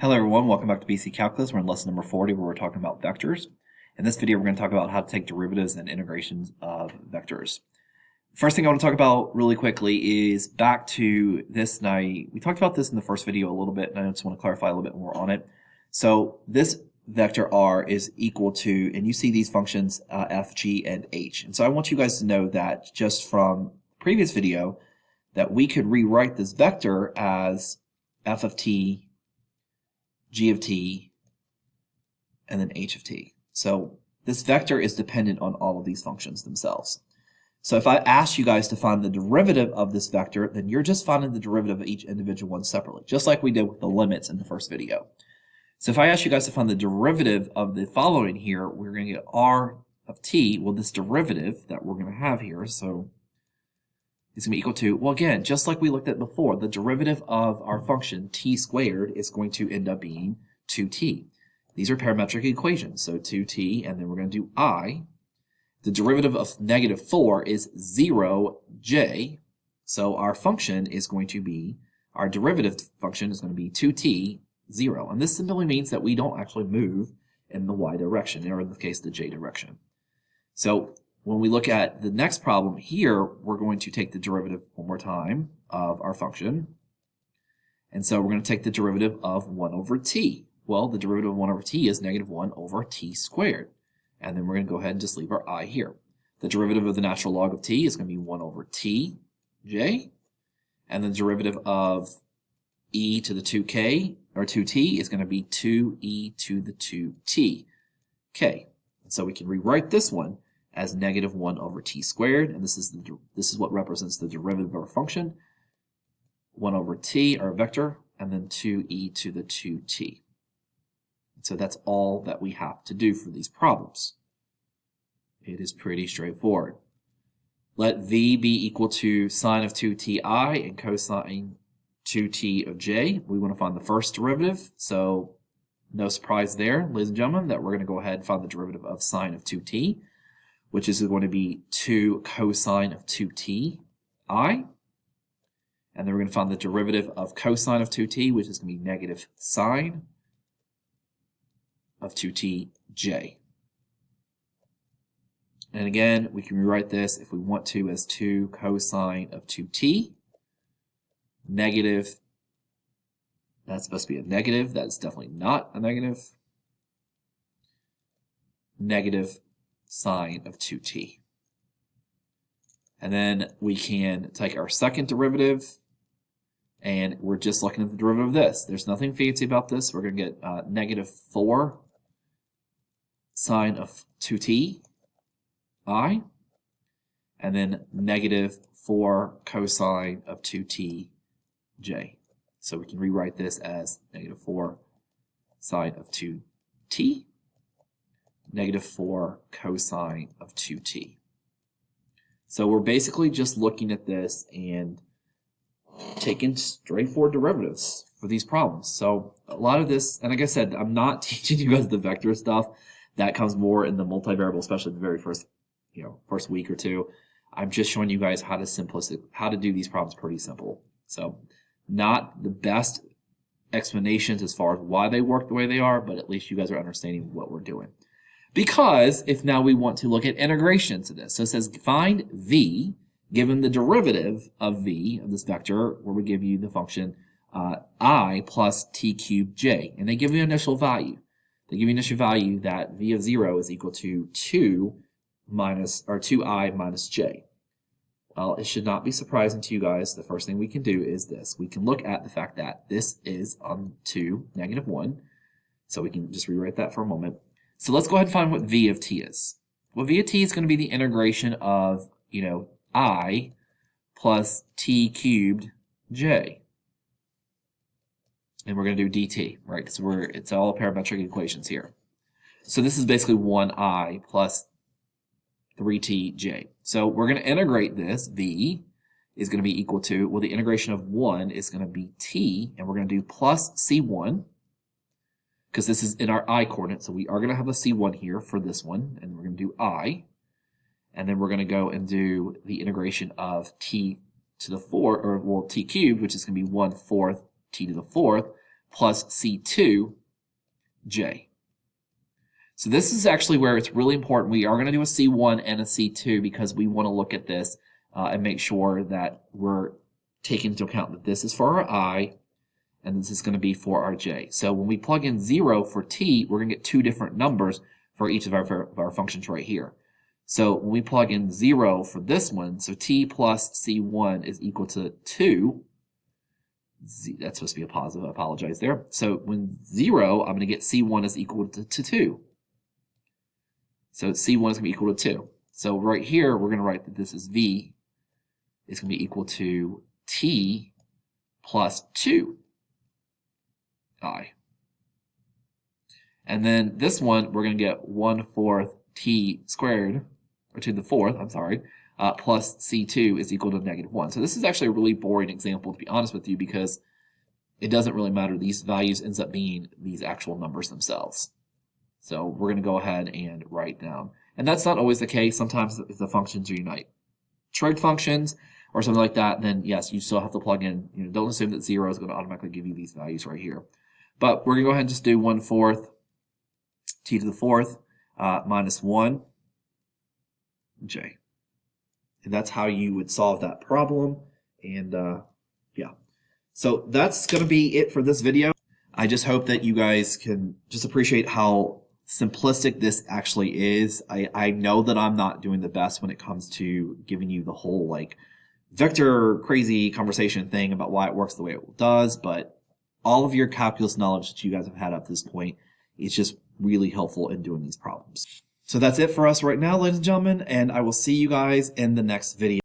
Hello everyone, welcome back to BC Calculus. We're in lesson number 40 where we're talking about vectors. In this video we're going to talk about how to take derivatives and integrations of vectors. First thing I want to talk about really quickly is back to this night. We talked about this in the first video a little bit and I just want to clarify a little bit more on it. So this vector r is equal to, and you see these functions f, g, and h. And so I want you guys to know that just from the previous video that we could rewrite this vector as f of t, g of t, and then h of t. So this vector is dependent on all of these functions themselves. So if I ask you guys to find the derivative of this vector, then you're just finding the derivative of each individual one separately, just like we did with the limits in the first video. So if I ask you guys to find the derivative of the following here, we're going to get r of t. Well, this derivative that we're going to have here, so is going to be equal to, well, again, just like we looked at before, the derivative of our function t squared is going to end up being 2t. These are parametric equations, so 2t, and then we're going to do I. The derivative of negative 4 is 0j, so our function is going to be, our derivative function is going to be 2t, 0. And this simply means that we don't actually move in the y direction, or in this case, the j direction. So when we look at the next problem here, we're going to take the derivative one more time of our function. And so we're going to take the derivative of 1 over t. Well, the derivative of 1 over t is negative 1 over t squared. And then we're going to go ahead and just leave our I here. The derivative of the natural log of t is going to be 1 over t, j. And the derivative of e to the 2k, or 2t, is going to be 2e to the 2t, k. And so we can rewrite this one as negative 1 over t squared, and this is what represents the derivative of our function, 1 over t, our vector, and then 2e to the 2t. So that's all that we have to do for these problems. It is pretty straightforward. Let v be equal to sine of 2ti and cosine 2t of j. We want to find the first derivative, so no surprise there, ladies and gentlemen, that we're going to go ahead and find the derivative of sine of 2t, which is going to be 2 cosine of 2t I. And then we're going to find the derivative of cosine of 2t, which is going to be negative sine of 2t j. And again, we can rewrite this if we want to as 2 cosine of 2t, negative, that's supposed to be a negative, that's definitely not a negative, negative sine of 2t. And then we can take our second derivative, and we're just looking at the derivative of this. There's nothing fancy about this. We're going to get negative 4 sine of 2t I, and then negative 4 cosine of 2t j. So we can rewrite this as negative 4 sine of 2t, negative 4 cosine of 2t. So we're basically just looking at this and taking straightforward derivatives for these problems. So a lot of this, and like I said, I'm not teaching you guys the vector stuff. That comes more in the multivariable, especially the very first week or two. I'm just showing you guys how to do these problems pretty simple. So not the best explanations as far as why they work the way they are, but at least you guys are understanding what we're doing. Because if now we want to look at integration to this, so it says find v given the derivative of v of this vector, where we give you the function I plus t cubed j, and they give you an initial value. They give you an initial value that v of 0 is equal to 2i minus j. Well, it should not be surprising to you guys. The first thing we can do is this. We can look at the fact that this is on to negative 1. So we can just rewrite that for a moment. So let's go ahead and find what v of t is. Well, v of t is going to be the integration of, I plus t cubed j. And we're going to do dt, right? Because it's all parametric equations here. So this is basically 1i plus 3tj. So we're going to integrate this. V is going to be equal to, well, the integration of 1 is going to be t, and we're going to do plus c1, because this is in our I coordinate, so we are going to have a c1 here for this one, and we're going to do I, and then we're going to go and do the integration of t to the 4th, or well, t cubed, which is going to be 1/4 t to the 4th, plus C2j. So this is actually where it's really important. We are going to do a C1 and a C2 because we want to look at this and make sure that we're taking into account that this is for our I and this is going to be for our j. So when we plug in 0 for t, we're going to get two different numbers for each of our functions right here. So when we plug in 0 for this one, so t plus c1 is equal to 2. That's supposed to be a positive, I apologize there. So when 0, I'm going to get c1 is equal to 2. So c1 is going to be equal to 2. So right here, we're going to write that this is v is going to be equal to t plus 2i. And then this one, we're going to get 1/4 t squared, or to the fourth, I'm sorry, plus c2 is equal to -1. So this is actually a really boring example, to be honest with you, because it doesn't really matter. These values ends up being these actual numbers themselves. So we're going to go ahead and write down. And that's not always the case. Sometimes if the functions are unite trig functions or something like that, then yes, you still have to plug in. Don't assume that 0 is going to automatically give you these values right here. But we're going to go ahead and just do 1/4 t to the fourth minus 1 j. And that's how you would solve that problem. And yeah. So that's going to be it for this video. I just hope that you guys can just appreciate how simplistic this actually is. I know that I'm not doing the best when it comes to giving you the whole like vector crazy conversation thing about why it works the way it does, but all of your calculus knowledge that you guys have had up to this point is just really helpful in doing these problems. So that's it for us right now, ladies and gentlemen, and I will see you guys in the next video.